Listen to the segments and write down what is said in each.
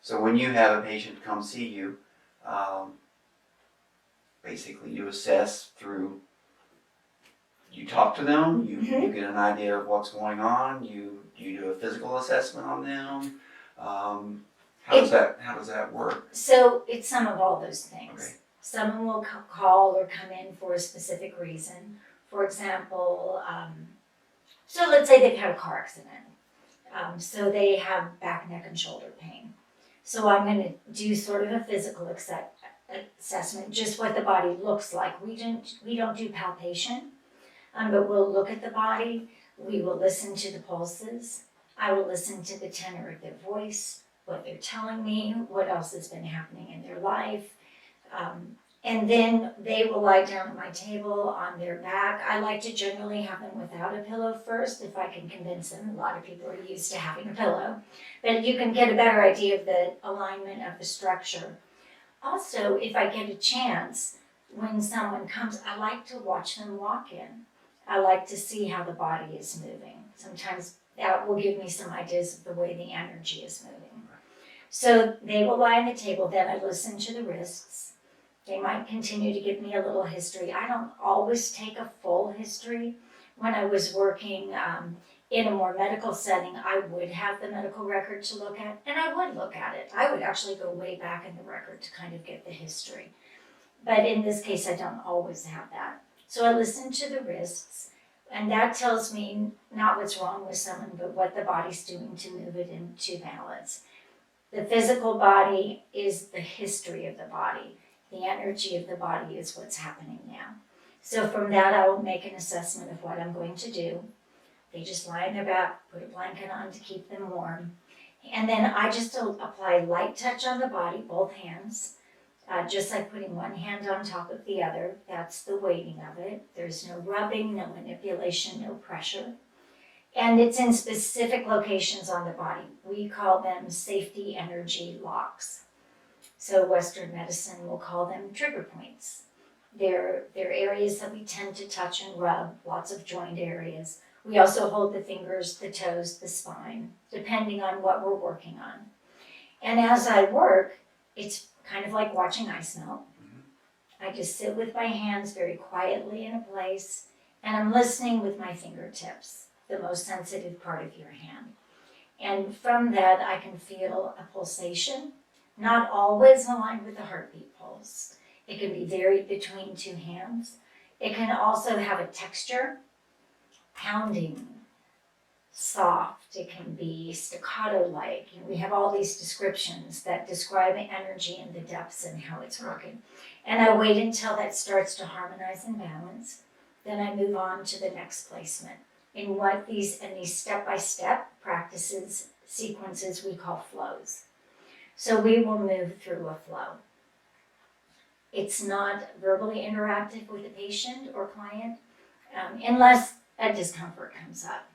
So when you have a patient come see you, basically you assess through, you talk to them, you get an idea of what's going on, you do a physical assessment on them. How does that work? So it's some of all those things. Okay. Someone will call or come in for a specific reason. For example, so let's say they've had a car accident. So they have back, neck, and shoulder pain. So I'm going to do sort of a physical assessment, just what the body looks like. We don't do palpation, but we'll look at the body. We will listen to the pulses. I will listen to the tenor of their voice, what they're telling me, what else has been happening in their life. And then they will lie down at my table on their back. I like to generally have them without a pillow first, if I can convince them. A lot of people are used to having a pillow. But you can get a better idea of the alignment of the structure. Also, if I get a chance, when someone comes, I like to watch them walk in. I like to see how the body is moving. Sometimes that will give me some ideas of the way the energy is moving. So they will lie on the table, then I listen to the wrists. They might continue to give me a little history. I don't always take a full history. When I was working in a more medical setting, I would have the medical record to look at, and I would look at it. I would actually go way back in the record to kind of get the history. But in this case, I don't always have that. So I listen to the wrists, and that tells me not what's wrong with someone, but what the body's doing to move it into balance. The physical body is the history of the body. The energy of the body is what's happening now. So from that, I will make an assessment of what I'm going to do. They just lie on their back, put a blanket on to keep them warm. And then I just apply light touch on the body, both hands, just like putting one hand on top of the other. That's the weighting of it. There's no rubbing, no manipulation, no pressure. And it's in specific locations on the body. We call them safety energy locks. So Western medicine will call them trigger points. They're areas that we tend to touch and rub, lots of joint areas. We also hold the fingers, the toes, the spine, depending on what we're working on. And as I work, it's kind of like watching ice melt. I just sit with my hands very quietly in a place, and I'm listening with my fingertips, the most sensitive part of your hand. And from that, I can feel a pulsation, not always aligned with the heartbeat pulse. It can be varied between two hands. It can also have a texture, pounding, soft. It can be staccato-like. We have all these descriptions that describe energy and the depths and how it's working. And I wait until that starts to harmonize and balance. Then I move on to the next placement. In these step-by-step practices, sequences we call flows. So we will move through a flow. It's not verbally interactive with the patient or client, unless a discomfort comes up.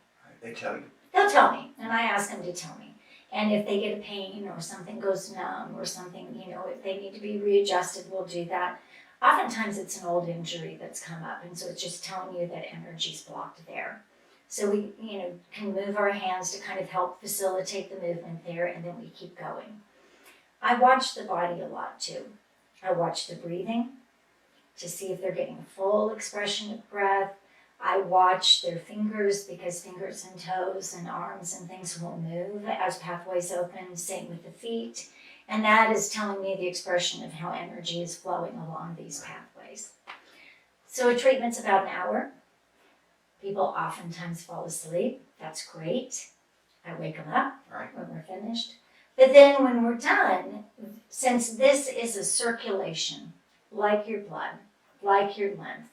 They tell you. They'll tell me, and I ask them to tell me. And if they get a pain or something goes numb or something, if they need to be readjusted, we'll do that. Oftentimes it's an old injury that's come up, and so it's just telling you that energy's blocked there. So we, can move our hands to kind of help facilitate the movement there, and then we keep going. I watch the body a lot too. I watch the breathing to see if they're getting a full expression of breath. I watch their fingers because fingers and toes and arms and things will move as pathways open, same with the feet. And that is telling me the expression of how energy is flowing along these pathways. So a treatment's about an hour. People oftentimes fall asleep. That's great. I wake them up when we're finished. But then when we're done, since this is a circulation, like your blood, like your lymph,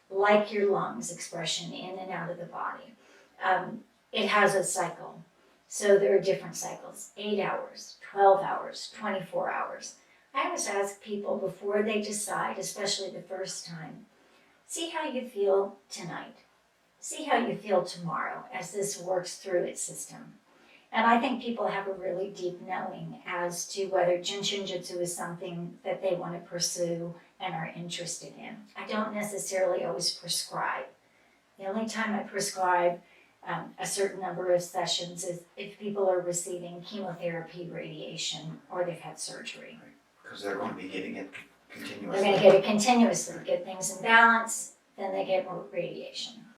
like your lungs expression in and out of the body, it has a cycle. So there are different cycles, 8 hours, 12 hours, 24 hours. I always ask people before they decide, especially the first time, see how you feel tonight. See how you feel tomorrow as this works through its system. And I think people have a really deep knowing as to whether Jin Shin Jyutsu is something that they want to pursue and are interested in. I don't necessarily always prescribe. The only time I prescribe a certain number of sessions if people are receiving chemotherapy, radiation, or they've had surgery. Because they're going to be getting it continuously. They're going to get it continuously, get things in balance, then they get more radiation.